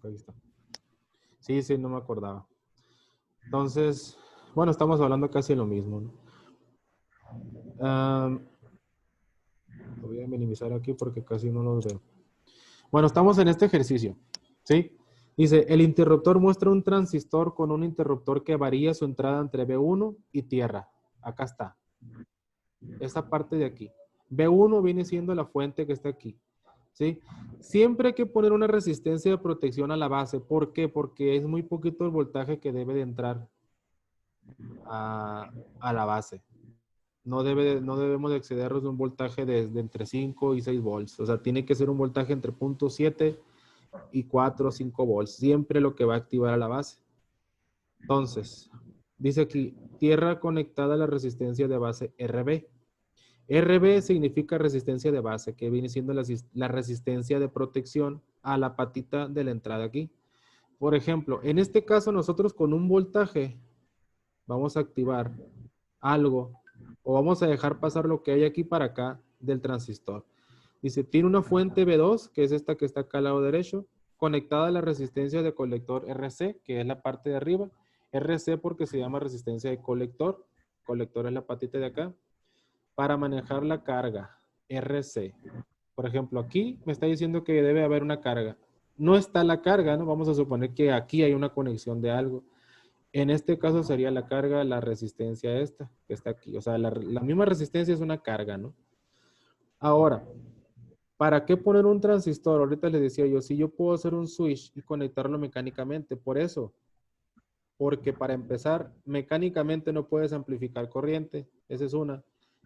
Ahí está. Sí, sí, no me acordaba. Entonces, bueno, estamos hablando casi de lo mismo, ¿no? Lo voy a minimizar aquí porque casi no los veo. Bueno, estamos en este ejercicio, ¿sí? Dice, el interruptor muestra un transistor con un interruptor que varía su entrada entre B1 y tierra. Acá está. Esta parte de aquí. B1 viene siendo la fuente que está aquí, ¿sí? Siempre hay que poner una resistencia de protección a la base. ¿Por qué? Porque es muy poquito el voltaje que debe de entrar a la base. No debemos de excedernos de un voltaje de entre 5 y 6 volts. O sea, tiene que ser un voltaje entre 0.7 y 4 o 5 volts. Siempre lo que va a activar a la base. Entonces, dice aquí, tierra conectada a la resistencia de base RB. RB significa resistencia de base, que viene siendo la resistencia de protección a la patita de la entrada aquí. Por ejemplo, en este caso nosotros con un voltaje vamos a activar algo o vamos a dejar pasar lo que hay aquí para acá del transistor. Dice, tiene una fuente B2, que es esta que está acá al lado derecho, conectada a la resistencia de colector RC, que es la parte de arriba. RC porque se llama resistencia de colector. Colector es la patita de acá. Para manejar la carga, RC. Por ejemplo, aquí me está diciendo que debe haber una carga. No está la carga, ¿no? Vamos a suponer que aquí hay una conexión de algo. En este caso sería la carga, la resistencia esta, que está aquí. O sea, la misma resistencia es una carga, ¿no? Ahora, ¿para qué poner un transistor? Ahorita les decía yo, si yo puedo hacer un switch y conectarlo mecánicamente, por eso. Porque para empezar, mecánicamente no puedes amplificar corriente. Esa es una.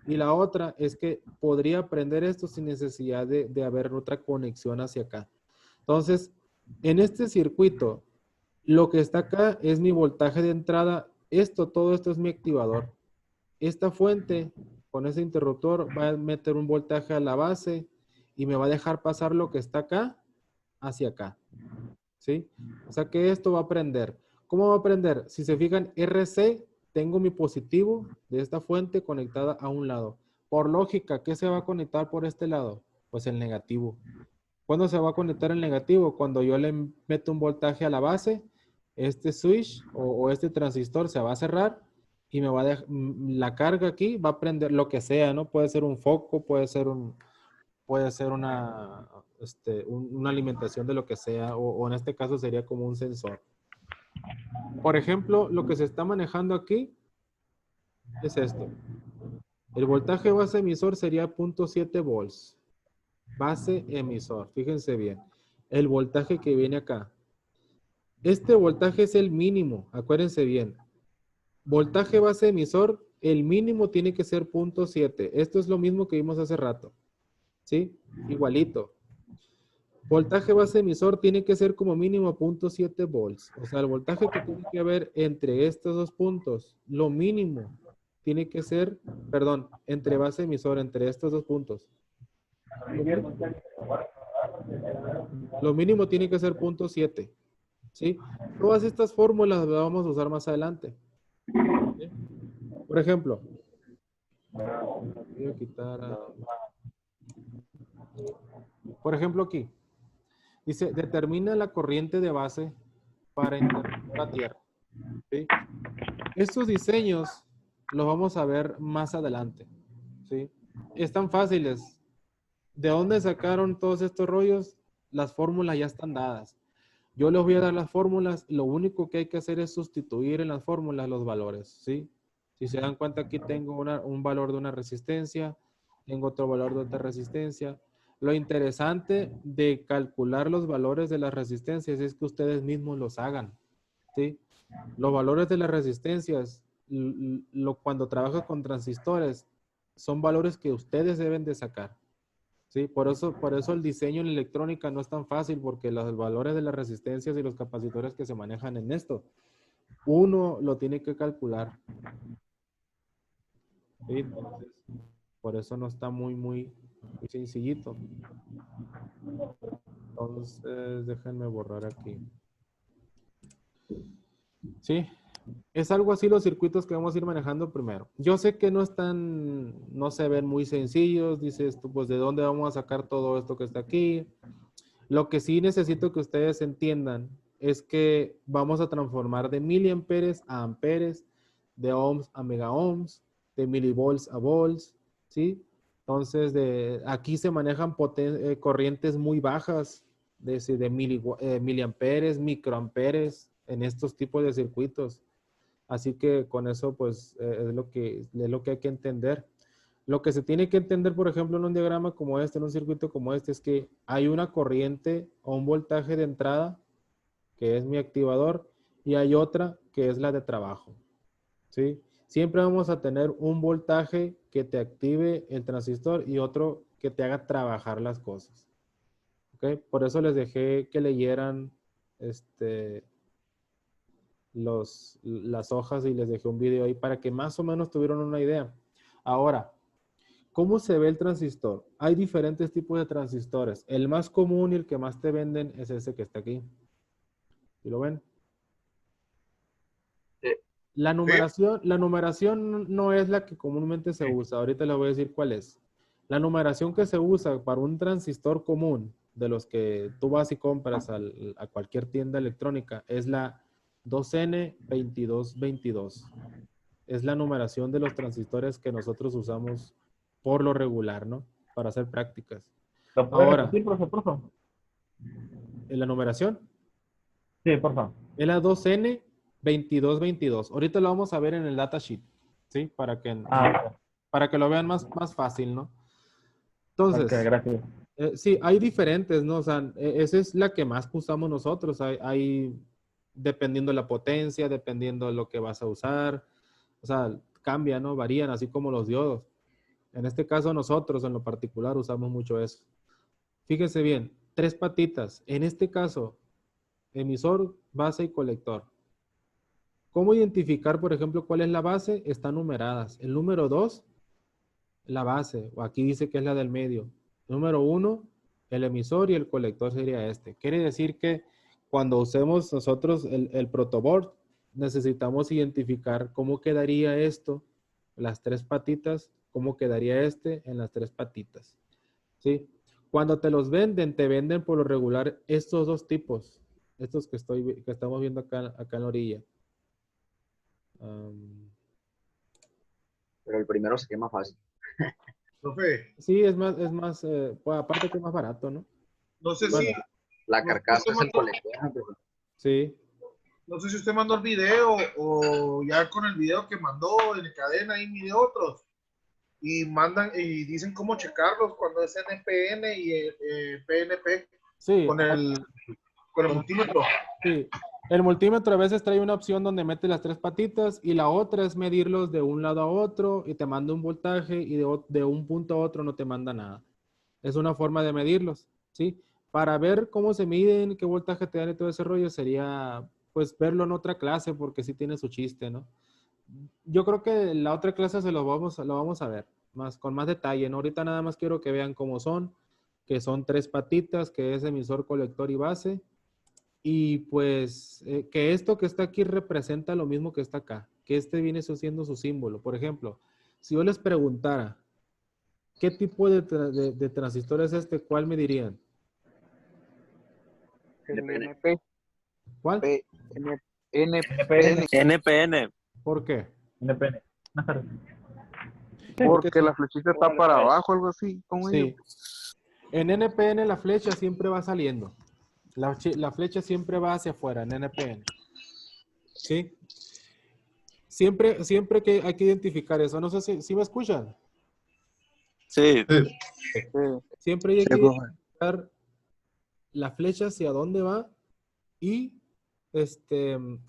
Y la otra es que podría prender esto sin necesidad de haber otra conexión hacia acá. Entonces, en este circuito, lo que está acá es mi voltaje de entrada. Todo esto es mi activador. Esta fuente con ese interruptor va a meter un voltaje a la base y me va a dejar pasar lo que está acá hacia acá. ¿Sí? O sea que esto va a prender. ¿Cómo va a prender? Si se fijan, RC, tengo mi positivo de esta fuente conectada a un lado. Por lógica, ¿qué se va a conectar por este lado? Pues el negativo. ¿Cuándo se va a conectar el negativo? Cuando yo le meto un voltaje a la base, este switch o este transistor se va a cerrar y me va a dejar, la carga aquí va a prender lo que sea, ¿no? Puede ser un foco, puede ser una alimentación de lo que sea, o en este caso sería como un sensor. Por ejemplo, lo que se está manejando aquí es esto. El voltaje base emisor sería 0.7 volts. Base emisor, fíjense bien. El voltaje que viene acá. Este voltaje es el mínimo, acuérdense bien. Voltaje base emisor, el mínimo tiene que ser 0.7. Esto es lo mismo que vimos hace rato. ¿Sí? Igualito. Voltaje base emisor tiene que ser como mínimo 0.7 volts. O sea, el voltaje que tiene que haber entre estos dos puntos, lo mínimo tiene que ser, perdón, entre base emisor, entre estos dos puntos. Lo mínimo tiene que ser 0.7. ¿Sí? Todas estas fórmulas las vamos a usar más adelante. ¿Sí? Por ejemplo, voy a quitar por ejemplo aquí, dice, determina la corriente de base para interruptor a tierra. ¿Sí? Estos diseños los vamos a ver más adelante. ¿Sí? Están fáciles. ¿De dónde sacaron todos estos rollos? Las fórmulas ya están dadas. Yo les voy a dar las fórmulas. Lo único que hay que hacer es sustituir en las fórmulas los valores. ¿Sí? Si se dan cuenta, aquí tengo un valor de una resistencia, tengo otro valor de otra resistencia. Lo interesante de calcular los valores de las resistencias es que ustedes mismos los hagan. ¿Sí? Los valores de las resistencias, cuando trabajas con transistores, son valores que ustedes deben de sacar. ¿Sí? Por eso el diseño en electrónica no es tan fácil, porque los valores de las resistencias y los capacitores que se manejan en esto, uno lo tiene que calcular. ¿Sí? Entonces, por eso no está muy sencillito. Entonces, déjenme borrar aquí. Sí, es algo así los circuitos que vamos a ir manejando primero. Yo sé que no se ven muy sencillos. Dices tú, pues, ¿de dónde vamos a sacar todo esto que está aquí? Lo que sí necesito que ustedes entiendan es que vamos a transformar de miliamperes a amperes, de ohms a megaohms, de milivolts a volts, ¿sí? Entonces, aquí se manejan corrientes muy bajas, de miliamperes, microamperes, en estos tipos de circuitos. Así que con eso, pues, es lo que hay que entender. Lo que se tiene que entender, por ejemplo, en un diagrama como este, en un circuito como este, es que hay una corriente o un voltaje de entrada, que es mi activador, y hay otra que es la de trabajo, ¿sí? Siempre vamos a tener un voltaje que te active el transistor y otro que te haga trabajar las cosas, ¿ok? Por eso les dejé que leyeran las hojas y les dejé un video ahí para que más o menos tuvieran una idea. Ahora, ¿cómo se ve el transistor? Hay diferentes tipos de transistores. El más común y el que más te venden es ese que está aquí. ¿Sí lo ven? La numeración no es la que comúnmente se usa. Ahorita les voy a decir cuál es. La numeración que se usa para un transistor común, de los que tú vas y compras a cualquier tienda electrónica, es la 2N2222. Es la numeración de los transistores que nosotros usamos por lo regular, ¿no? Para hacer prácticas. ¿Lo puede Ahora, repetir, profesor, por favor? en la numeración Sí, por favor. es la 2N2222. Ahorita lo vamos a ver en el datasheet, ¿sí? Ah, Para que lo vean más fácil, ¿no? ok, Entonces, gracias. sí, hay diferentes, ¿no? O sea, esa es la que más usamos nosotros. Dependiendo de la potencia, dependiendo de lo que vas a usar. O sea, cambian, ¿no? Varían, así como los diodos. En este caso, nosotros en lo particular usamos mucho eso. Fíjense bien, 3 patitas. En este caso, emisor, base y colector. ¿Cómo identificar, por ejemplo, cuál es la base? Están numeradas. El número 2, la base, o aquí dice que es la del medio. Número 1, el emisor y el colector sería este. Quiere decir que cuando usemos nosotros el protoboard, necesitamos identificar cómo quedaría esto, las 3 patitas, cómo quedaría este en las 3 patitas. ¿Sí? Cuando te los venden, te venden por lo regular estos 2 tipos, estos que estamos viendo acá en la orilla. Pero el primero sería más fácil. Profe, Sí, pues, aparte que es más barato, ¿no? no sé Bueno, si, La no sé si carcasa usted es el mandó, colector. sí. no sé si usted mandó el video o ya con el video que mandó en cadena y mide otros y mandan y dicen cómo checarlos cuando es NPN y PNP Sí, con el, con el multímetro. sí. El multímetro a veces trae una opción donde mete las 3 patitas y la otra es medirlos de un lado a otro y te manda un voltaje y de un punto a otro no te manda nada. Es una forma de medirlos, ¿sí? Para ver cómo se miden, qué voltaje te dan y todo ese rollo sería, pues, verlo en otra clase porque sí tiene su chiste, ¿no? Yo creo que en la otra clase lo vamos a ver con más detalle, ¿no? Ahorita nada más quiero que vean cómo son, que son 3 patitas, que es emisor, colector y base. Y pues que esto que está aquí representa lo mismo que está acá, que este viene siendo su símbolo. Por ejemplo, si yo les preguntara, ¿qué tipo de transistor es este? ¿Cuál me dirían? NPN. ¿Cuál? NPN. NPN. ¿Por qué? NPN. Buenas tardes. Porque Porque la flechita está para abajo, algo así, como ellos. sí. En NPN la flecha siempre va saliendo. La flecha siempre va hacia afuera en NPN. ¿Sí? Siempre que hay que identificar eso. No sé si me escuchan. Sí. Siempre hay Sí, que profe. identificar la flecha hacia dónde va y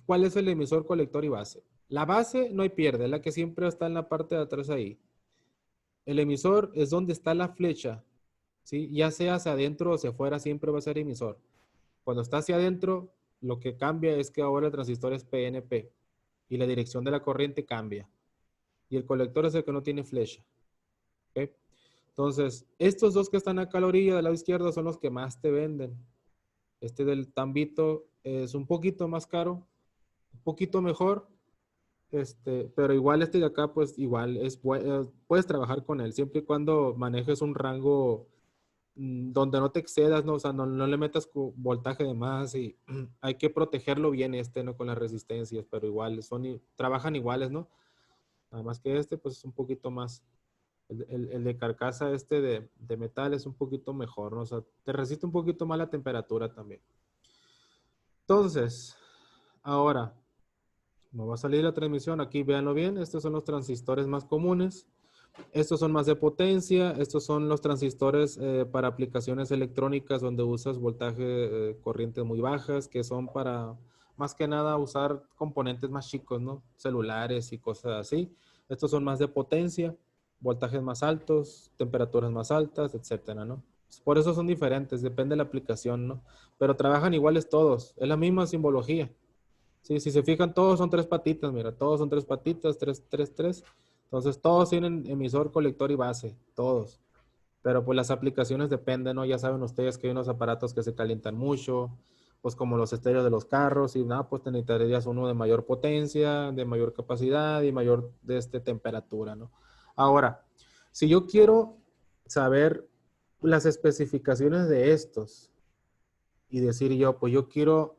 cuál es el emisor, colector y base. La base no hay pierde, la que siempre está en la parte de atrás ahí. El emisor es donde está la flecha, ¿sí? Ya sea hacia adentro o hacia afuera, siempre va a ser emisor. Cuando está hacia adentro, lo que cambia es que ahora el transistor es PNP y la dirección de la corriente cambia. Y el colector es el que no tiene flecha. ¿Ok? Entonces, estos dos que están acá a la orilla del lado izquierdo son los que más te venden. Este del tambito es un poquito más caro, un poquito mejor, pero igual este de acá, pues igual puedes trabajar con él, siempre y cuando manejes un rango donde no te excedas, ¿no? O sea, no le metas voltaje de más y hay que protegerlo bien ¿no? Con las resistencias, pero igual, trabajan iguales, ¿no? Nada más que pues es un poquito más. El de carcasa de metal es un poquito mejor, ¿no? O sea, te resiste un poquito más la temperatura también. Entonces, ahora, me va a salir la transmisión. Aquí, véanlo bien. Estos son los transistores más comunes. Estos son más de potencia. Estos son los transistores para aplicaciones electrónicas donde usas voltaje, corrientes muy bajas, que son para, más que nada, usar componentes más chicos, ¿no? Celulares y cosas así. Estos son más de potencia, voltajes más altos, temperaturas más altas, etcétera, ¿no? Por eso son diferentes, depende de la aplicación, ¿no? Pero trabajan iguales todos. Es la misma simbología. Sí, si se fijan, todos son tres patitas, mira, todos son tres patitas, tres. Entonces, todos tienen emisor, colector y base, todos. Pero pues las aplicaciones dependen, ¿no? Ya saben ustedes que hay unos aparatos que se calientan mucho, pues como los estéreos de los carros y nada, pues te necesitarías uno de mayor potencia, de mayor capacidad y mayor temperatura, ¿no? Ahora, si yo quiero saber las especificaciones de estos y decir yo, pues yo quiero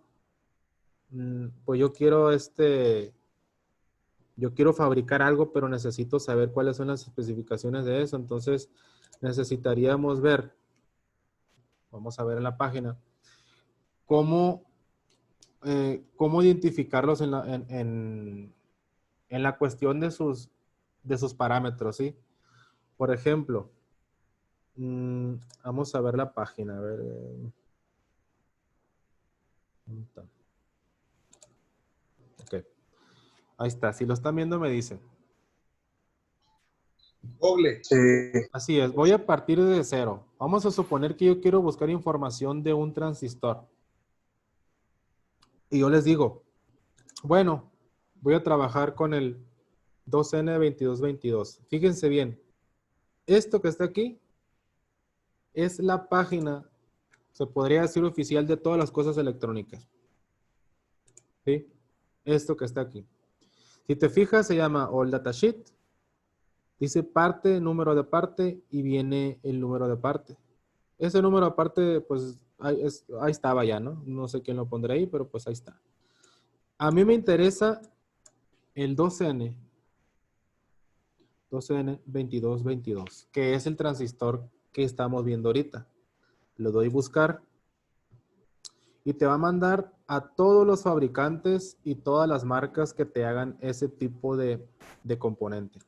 yo quiero fabricar algo, pero necesito saber cuáles son las especificaciones de eso. Entonces, necesitaríamos ver, vamos a ver en la página, cómo identificarlos en la cuestión de sus parámetros, ¿sí? Por ejemplo, vamos a ver la página, a ver. ¿Dónde está? Ok. Ahí está. Si lo están viendo, me dicen. Google. Sí. Así es. Voy a partir de cero. Vamos a suponer que yo quiero buscar información de un transistor. Y yo les digo, bueno, voy a trabajar con el 2N2222. Fíjense bien. Esto que está aquí es la página, se podría decir oficial, de todas las cosas electrónicas. ¿Sí? Esto que está aquí. Si te fijas, se llama All Datasheet. Dice parte, número de parte y viene el número de parte. Ese número de parte, pues ahí estaba ya, ¿no? No sé quién lo pondrá ahí, pero pues ahí está. A mí me interesa el 2N2222, que es el transistor que estamos viendo ahorita. Lo doy buscar y te va a mandar a todos los fabricantes y todas las marcas que te hagan ese tipo de componente,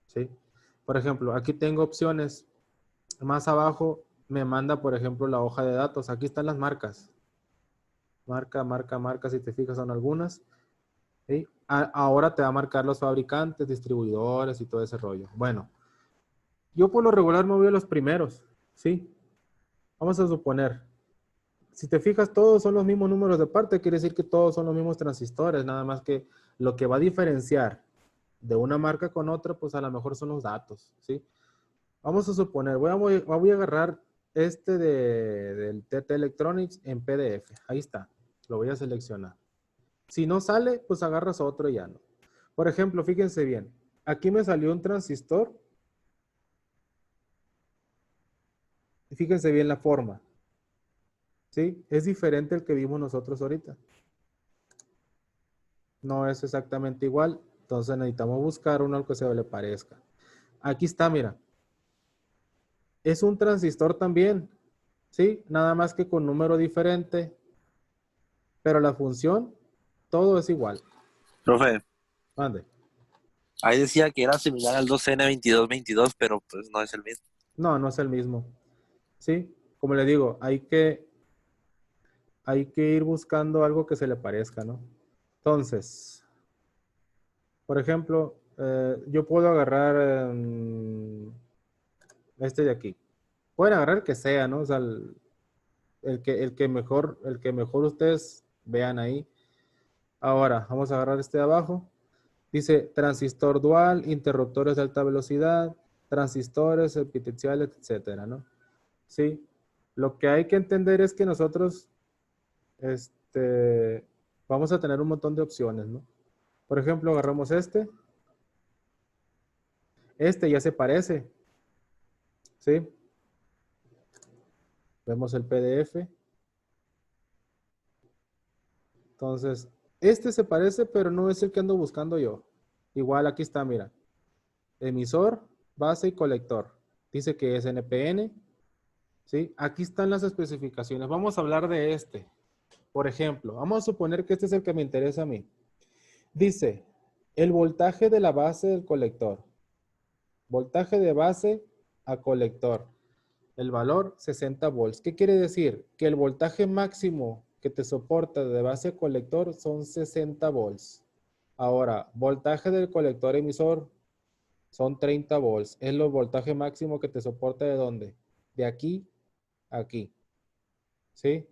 ¿sí? Por ejemplo, aquí tengo opciones. Más abajo me manda, por ejemplo, la hoja de datos. Aquí están las marcas. Marca, si te fijas son algunas. ¿Sí? Ahora te va a marcar los fabricantes, distribuidores y todo ese rollo. Bueno, yo por lo regular me voy a los primeros, ¿sí? Vamos a suponer, si te fijas, todos son los mismos números de parte, quiere decir que todos son los mismos transistores, nada más que lo que va a diferenciar de una marca con otra, pues a lo mejor son los datos, ¿sí? Vamos a suponer, voy a agarrar del TT Electronics en PDF. Ahí está, lo voy a seleccionar. Si no sale, pues agarras otro y ya no. Por ejemplo, fíjense bien, aquí me salió un transistor. Fíjense bien la forma. ¿Sí? Es diferente al que vimos nosotros ahorita. No es exactamente igual, entonces necesitamos buscar uno al que se le parezca. Aquí está, mira. Es un transistor también, ¿sí? Nada más que con número diferente, pero la función, todo es igual. Profe, Mande. ahí decía que era similar al 2N2222, pero pues no es el mismo. No, no es el mismo. ¿Sí? Como le digo, hay que ir buscando algo que se le parezca, ¿no? Entonces, por ejemplo, yo puedo agarrar este de aquí. Pueden agarrar el que sea, ¿no? O sea, el que mejor ustedes vean ahí. Ahora, vamos a agarrar este de abajo. Dice transistor dual, interruptores de alta velocidad, transistores, potenciales, etcétera, ¿no? Sí. Lo que hay que entender es que nosotros vamos a tener un montón de opciones, ¿no? Por ejemplo, agarramos este. Este ya se parece, ¿sí? Vemos el PDF. Entonces, este se parece, pero no es el que ando buscando yo. Igual aquí está, mira. Emisor, base y colector. Dice que es NPN. ¿Sí? Aquí están las especificaciones. Vamos a hablar de este. Por ejemplo, vamos a suponer que este es el que me interesa a mí. Dice, el voltaje de la base del colector. Voltaje de base a colector. El valor 60 volts. ¿Qué quiere decir? Que el voltaje máximo que te soporta de base a colector son 60 volts. Ahora, voltaje del colector emisor son 30 volts. Es el voltaje máximo que te soporta ¿de dónde? De aquí a aquí. ¿Sí?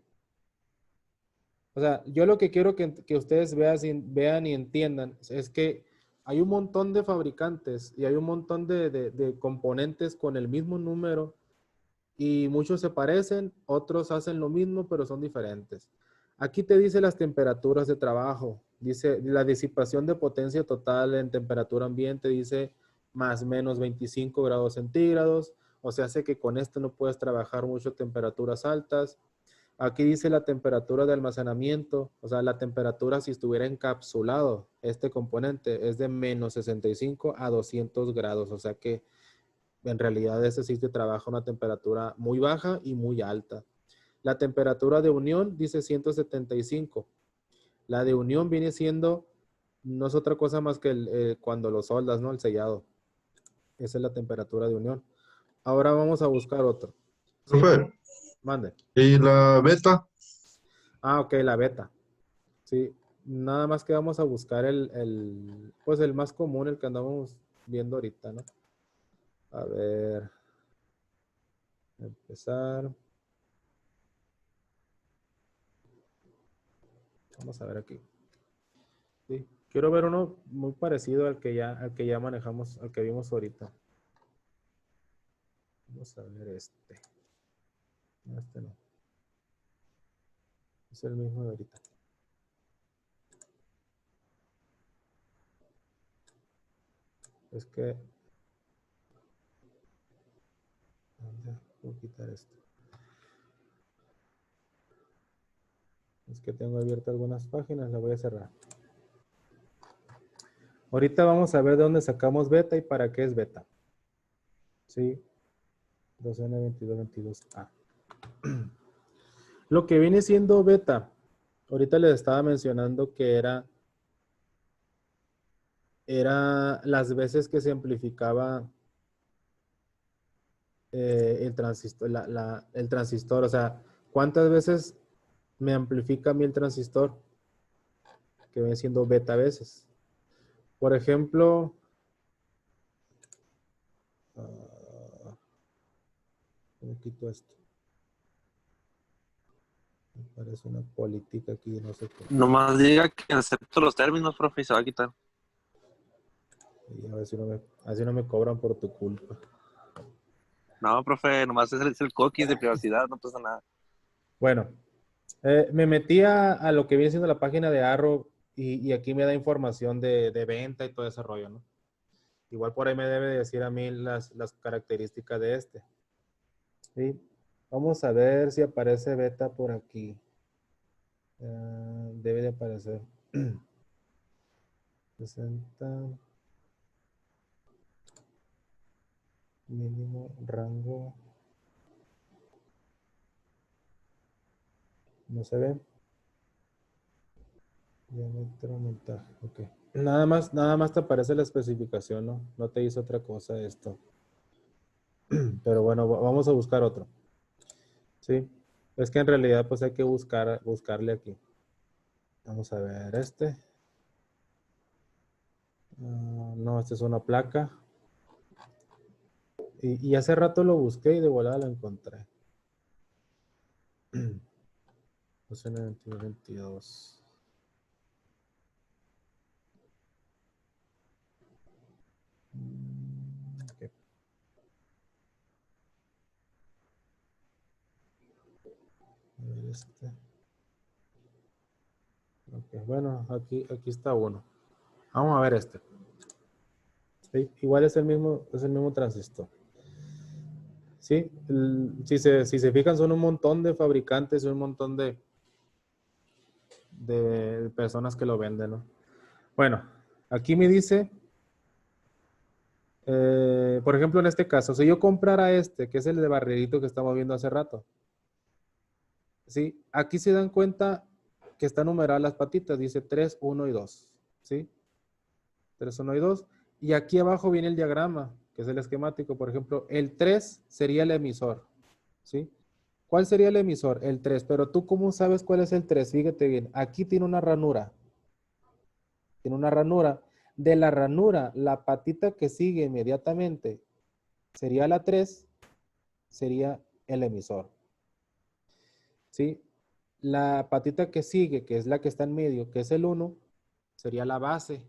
O sea, yo lo que quiero que ustedes vean y entiendan es que hay un montón de fabricantes y hay un montón de componentes con el mismo número y muchos se parecen, otros hacen lo mismo, pero son diferentes. Aquí te dice las temperaturas de trabajo. Dice la disipación de potencia total en temperatura ambiente, dice más menos 25 grados centígrados. O sea, hace que con esto no puedes trabajar mucho temperaturas altas. Aquí dice la temperatura de almacenamiento, o sea, la temperatura si estuviera encapsulado este componente es de menos 65 a 200 grados, o sea que en realidad ese sitio trabaja a una temperatura muy baja y muy alta. La temperatura de unión dice 175. La de unión viene siendo, no es otra cosa más que cuando lo soldas, ¿no? El sellado. Esa es la temperatura de unión. Ahora vamos a buscar otro. ¿Sí? Profe, Mande. ¿y la beta? Ah, ok, la beta. Sí, nada más que vamos a buscar pues el más común, el que andamos viendo ahorita, ¿no? A ver, empezar. Vamos a ver aquí. Sí, quiero ver uno muy parecido al que ya manejamos, al que vimos ahorita. Vamos a ver este. No, este no. Es el mismo de ahorita. Es que... Voy a quitar esto. Es que tengo abiertas algunas páginas, la voy a cerrar. Ahorita vamos a ver de dónde sacamos beta y para qué es beta. Sí. 2N2222A. Lo que viene siendo beta, ahorita les estaba mencionando que era las veces que se amplificaba el transistor, el transistor, o sea, ¿cuántas veces me amplifica a mí el transistor? Que viene siendo beta veces. Por ejemplo, ¿cómo quito esto? Me parece una política aquí, no sé qué. Nomás diga que acepto los términos, profe, y se va a quitar. Y a ver si así no me cobran por tu culpa. No, profe, nomás es el cookies de privacidad, no pasa nada. Bueno, me metí a lo que viene siendo la página de Arrow y aquí me da información de venta y todo ese rollo, ¿no? Igual por ahí me debe decir a mí las características de este. ¿Sí? Vamos a ver si aparece beta por aquí. Debe de aparecer. 60. Mínimo rango. No se ve. Diámetro, montaje. Ok. Nada más te aparece la especificación, ¿no? No te hizo otra cosa esto. Pero bueno, vamos a buscar otro. Sí. Es que en realidad pues hay que buscarle aquí. Vamos a ver este. No, esta es una placa. Y hace rato lo busqué y de volada lo encontré. 22. Okay. A ver este. Okay. Bueno, aquí está uno. Vamos a ver este. Sí, igual es el mismo transistor. Sí, si se fijan, son un montón de fabricantes, un montón de personas que lo venden, ¿no? Bueno, aquí me dice, por ejemplo, en este caso, si yo comprara este, que es el de barrerito que estamos viendo hace rato, ¿sí? Aquí se dan cuenta que están numeradas las patitas, dice 3, 1 y 2, ¿sí? 3, 1 y 2. Y aquí abajo viene el diagrama, que es el esquemático. Por ejemplo, el 3 sería el emisor, ¿sí? ¿Cuál sería el emisor? El 3. Pero tú, ¿cómo sabes cuál es el 3? Fíjate bien. Aquí tiene una ranura. Tiene una ranura. De la ranura, la patita que sigue inmediatamente sería la 3, sería el emisor, ¿sí? La patita que sigue, que es la que está en medio, que es el 1, sería la base,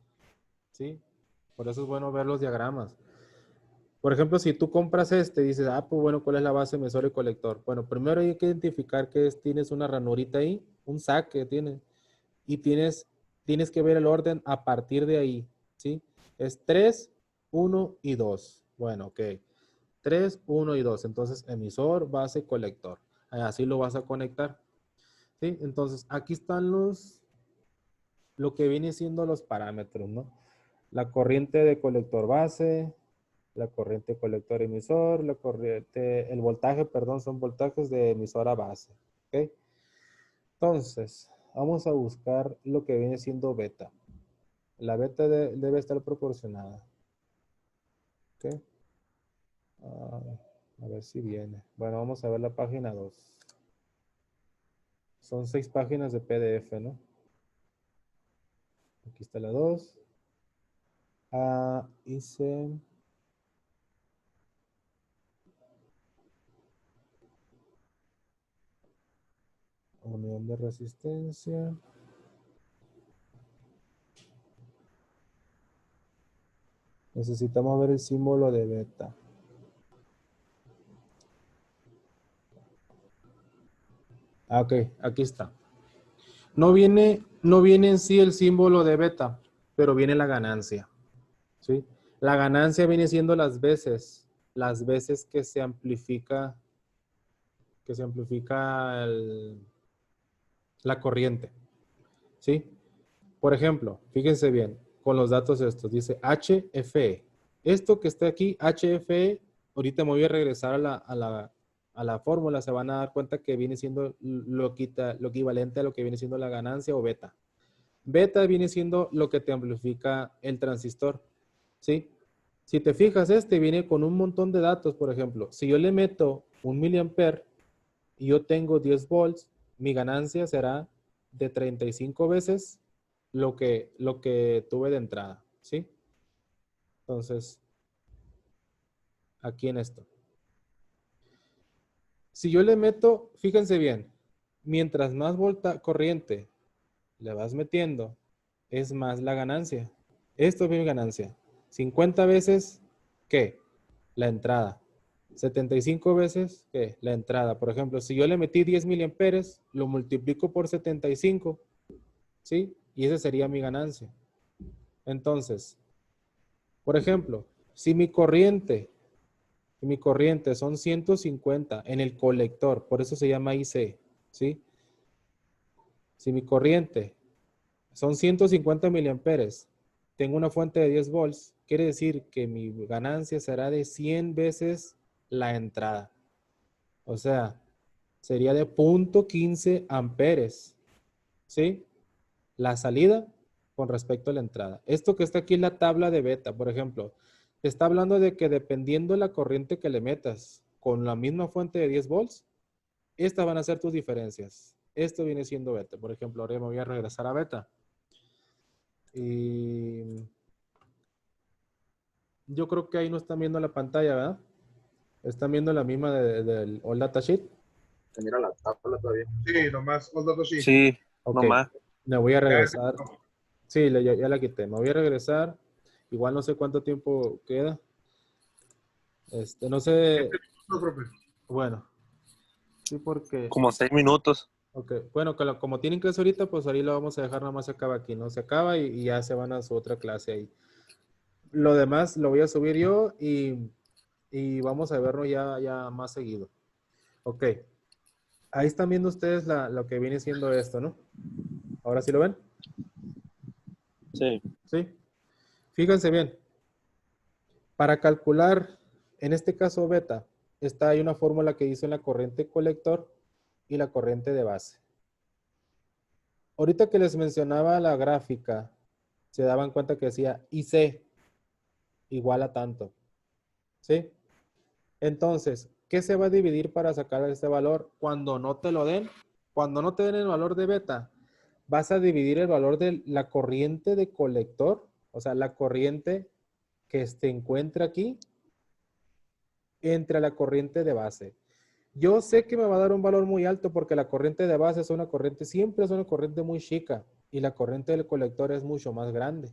¿sí? Por eso es bueno ver los diagramas. Por ejemplo, si tú compras este, dices, pues bueno, ¿cuál es la base, emisor y colector? Bueno, primero hay que identificar que tienes una ranurita ahí, un saque tiene, y tienes que ver el orden a partir de ahí, ¿sí? Es 3, 1 y 2. Bueno, ok. 3, 1 y 2. Entonces, emisor, base, colector. Así lo vas a conectar, ¿sí? Entonces, aquí están lo que viene siendo los parámetros, ¿no? La corriente de colector base, la corriente colector emisor, la corriente, el voltaje, perdón, son voltajes de emisor a base, ¿ok? Entonces, vamos a buscar lo que viene siendo beta. La beta debe estar proporcionada, ¿ok? A ver si viene. Bueno, vamos a ver la página 2. Son 6 páginas de PDF, ¿no? Aquí está la 2. Hice... unión de resistencia. Necesitamos ver el símbolo de beta. Ok, aquí está. No viene en sí el símbolo de beta, pero viene la ganancia, ¿sí? La ganancia viene siendo las veces que se amplifica la corriente, ¿sí? Por ejemplo, fíjense bien, con los datos estos, dice HFE. Esto que está aquí, HFE, ahorita me voy a regresar a la fórmula, se van a dar cuenta que viene siendo lo equivalente a lo que viene siendo la ganancia o beta. Beta viene siendo lo que te amplifica el transistor, ¿sí? Si te fijas, este viene con un montón de datos, por ejemplo, si yo le meto 1 miliamper y yo tengo 10 volts, mi ganancia será de 35 veces lo que tuve de entrada, ¿sí? Entonces, aquí en esto. Si yo le meto, fíjense bien, mientras más corriente le vas metiendo, es más la ganancia. Esto es mi ganancia. 50 veces, ¿qué? La entrada. 75 veces, ¿qué? La entrada. Por ejemplo, si yo le metí 10 miliamperes, lo multiplico por 75, ¿sí? Y esa sería mi ganancia. Entonces, por ejemplo, si mi corriente son 150 en el colector, por eso se llama IC, ¿sí? Si mi corriente son 150 miliamperes, tengo una fuente de 10 volts, quiere decir que mi ganancia será de 100 veces la entrada. O sea, sería de 0.15 amperes, ¿sí? La salida con respecto a la entrada. Esto que está aquí en la tabla de beta, por ejemplo, te está hablando de que dependiendo de la corriente que le metas con la misma fuente de 10 volts, estas van a ser tus diferencias. Esto viene siendo beta. Por ejemplo, ahora me voy a regresar a beta. Y yo creo que ahí no están viendo la pantalla, ¿verdad? Están viendo la misma del All Datasheet. Se mira la tabla todavía. Sí, nomás los datos sí. Sí, Ok, nomás. me voy a Ya, regresar. no. Sí, ya la quité. Me voy a regresar. Igual no sé cuánto tiempo queda. No sé. No, profe. Bueno, sí, porque. Como 6 minutos. Ok, bueno, como tienen clase ahorita, pues ahí lo vamos a dejar, nada más se acaba aquí, ¿no? Se acaba y ya se van a su otra clase ahí. Lo demás lo voy a subir yo y y vamos a verlo ya más seguido. Ok. Ahí están viendo ustedes lo que viene siendo esto, ¿no? ¿Ahora sí lo ven? Sí. Sí. Fíjense bien. Para calcular, en este caso beta, hay una fórmula que hizo en la corriente colector y la corriente de base. Ahorita que les mencionaba la gráfica, se daban cuenta que decía IC igual a tanto. ¿Sí? Entonces, ¿qué se va a dividir para sacar este valor? Cuando no te lo den, cuando no te den el valor de beta, vas a dividir el valor de la corriente de colector, o sea, la corriente que se encuentra aquí, entre la corriente de base. Yo sé que me va a dar un valor muy alto porque la corriente de base es una corriente, siempre es una corriente muy chica y la corriente del colector es mucho más grande.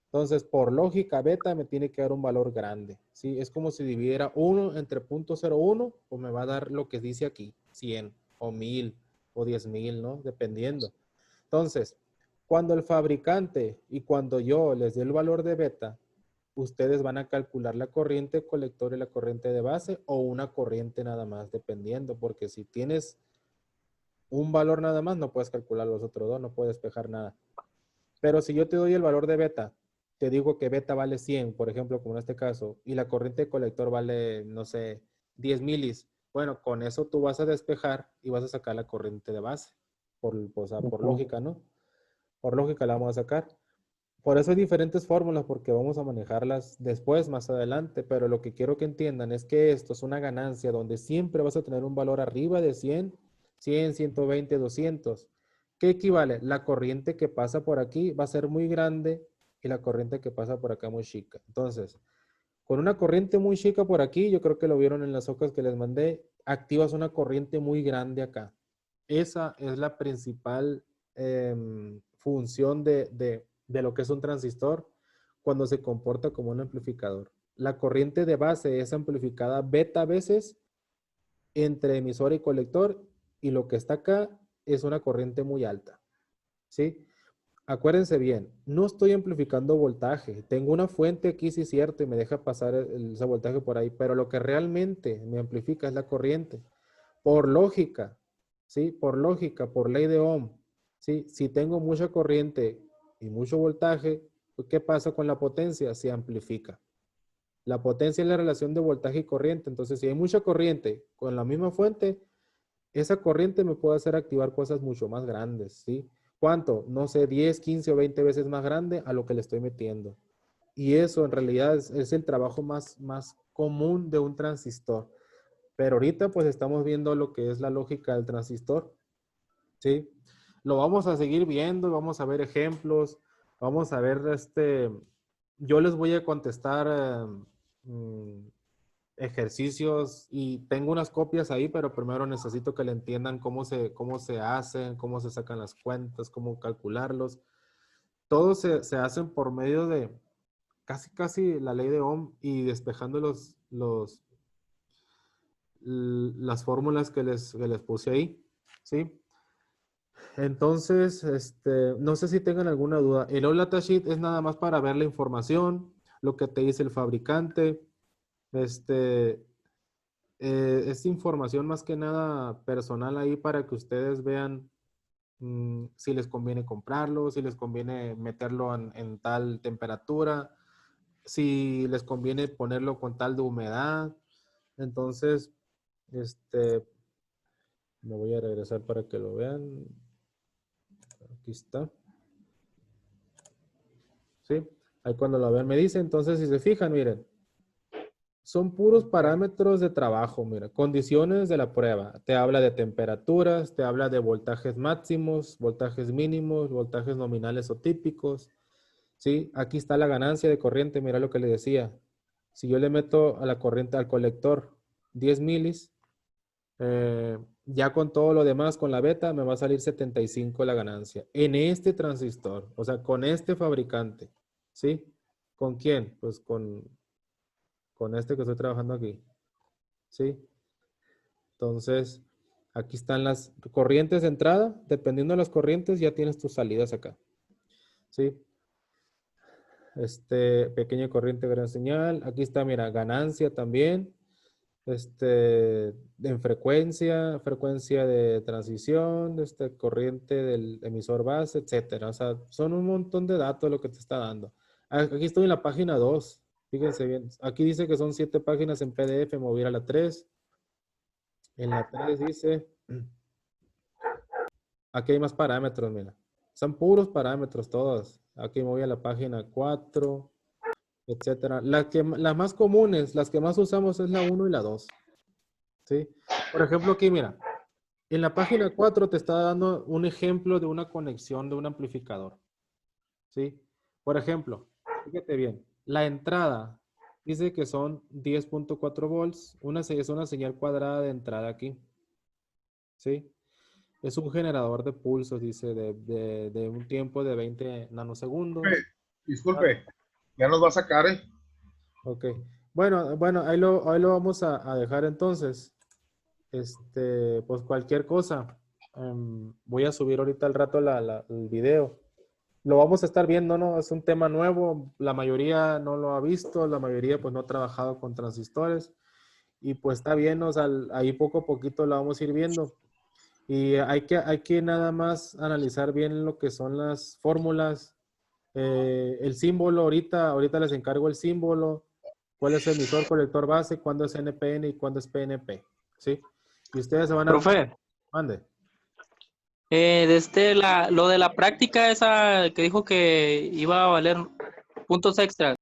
Entonces, por lógica, beta me tiene que dar un valor grande, ¿sí? Es como si dividiera 1 entre 0.01, pues me va a dar lo que dice aquí, 100 o 1000 o 10,000, ¿no? Dependiendo. Entonces, cuando el fabricante y cuando yo les dé el valor de beta, ustedes van a calcular la corriente colector y la corriente de base o una corriente nada más, dependiendo, porque si tienes un valor nada más, no puedes calcular los otros dos, no puedes despejar nada. Pero si yo te doy el valor de beta, te digo que beta vale 100, por ejemplo, como en este caso, y la corriente de colector vale, no sé, 10 milis. Bueno, con eso tú vas a despejar y vas a sacar la corriente de base. O sea, por lógica, ¿no? Por lógica la vamos a sacar. Por eso hay diferentes fórmulas, porque vamos a manejarlas después, más adelante, pero lo que quiero que entiendan es que esto es una ganancia donde siempre vas a tener un valor arriba de 100, 120, 200. ¿Qué equivale? La corriente que pasa por aquí va a ser muy grande y la corriente que pasa por acá muy chica. Entonces, con una corriente muy chica por aquí, yo creo que lo vieron en las hojas que les mandé, activas una corriente muy grande acá. Esa es la principal función de lo que es un transistor cuando se comporta como un amplificador. La corriente de base es amplificada beta veces entre emisor y colector y lo que está acá es una corriente muy alta. ¿Sí? Acuérdense bien, no estoy amplificando voltaje. Tengo una fuente aquí, sí es cierto, y me deja pasar ese voltaje por ahí, pero lo que realmente me amplifica es la corriente. Por lógica, ¿sí? Por lógica, por ley de Ohm, ¿sí? Si tengo mucha corriente y mucho voltaje, pues, ¿qué pasa con la potencia? Se amplifica. La potencia es la relación de voltaje y corriente. Entonces, si hay mucha corriente con la misma fuente, esa corriente me puede hacer activar cosas mucho más grandes, ¿sí? ¿Cuánto? No sé, 10, 15 o 20 veces más grande a lo que le estoy metiendo. Y eso en realidad es el trabajo más común de un transistor. Pero ahorita pues estamos viendo lo que es la lógica del transistor, ¿sí? Lo vamos a seguir viendo, vamos a ver ejemplos, vamos a ver yo les voy a contestar ejercicios y tengo unas copias ahí, pero primero necesito que le entiendan cómo se hacen, cómo se sacan las cuentas, cómo calcularlos. Todo se hacen por medio de casi la ley de Ohm y despejando las fórmulas que les puse ahí, ¿sí? Entonces, no sé si tengan alguna duda. El All Datasheet es nada más para ver la información, lo que te dice el fabricante. Es información más que nada personal ahí para que ustedes vean si les conviene comprarlo, si les conviene meterlo en tal temperatura, si les conviene ponerlo con tal de humedad. Entonces, me voy a regresar para que lo vean. Aquí está. ¿Sí? Ahí cuando lo vean me dice. Entonces, si se fijan, miren. Son puros parámetros de trabajo, mira. Condiciones de la prueba. Te habla de temperaturas, te habla de voltajes máximos, voltajes mínimos, voltajes nominales o típicos. ¿Sí? Aquí está la ganancia de corriente. Mira lo que le decía. Si yo le meto a la corriente al colector 10 milis, ya con todo lo demás, con la beta, me va a salir 75 la ganancia. En este transistor, o sea, con este fabricante. ¿Sí? ¿Con quién? Pues con este que estoy trabajando aquí. ¿Sí? Entonces, aquí están las corrientes de entrada. Dependiendo de las corrientes, ya tienes tus salidas acá. ¿Sí? Pequeña corriente, gran señal. Aquí está, mira, ganancia también. En frecuencia de transición, corriente del emisor base, etcétera. O sea, son un montón de datos lo que te está dando. Aquí estoy en la página 2. Fíjense bien. Aquí dice que son 7 páginas en PDF. Me voy a ir a la 3. En la 3 dice... Aquí hay más parámetros, mira. Son puros parámetros todos. Aquí me voy a la página 4, etcétera. Las más comunes, las que más usamos es la 1 y la 2. ¿Sí? Por ejemplo, aquí, mira. En la página 4 te está dando un ejemplo de una conexión de un amplificador. ¿Sí? Por ejemplo, fíjate bien. La entrada dice que son 10.4 volts. Es una señal cuadrada de entrada aquí. ¿Sí? Es un generador de pulsos, dice, de un tiempo de 20 nanosegundos. Disculpe, ya nos va a sacar, ¿eh? Ok. Bueno, ahí lo vamos a dejar entonces. Pues cualquier cosa. Voy a subir ahorita al rato el video. Lo vamos a estar viendo, ¿no? Es un tema nuevo. La mayoría no lo ha visto. La mayoría pues no ha trabajado con transistores. Y pues está bien, o sea, ahí poco a poquito lo vamos a ir viendo. Y hay que nada más analizar bien lo que son las fórmulas. El símbolo, ahorita les encargo el símbolo. ¿Cuál es el emisor colector base? ¿Cuándo es NPN y cuándo es PNP? ¿Sí? Y ustedes se van a... Profe, Mande. lo de la práctica esa que dijo que iba a valer puntos extra.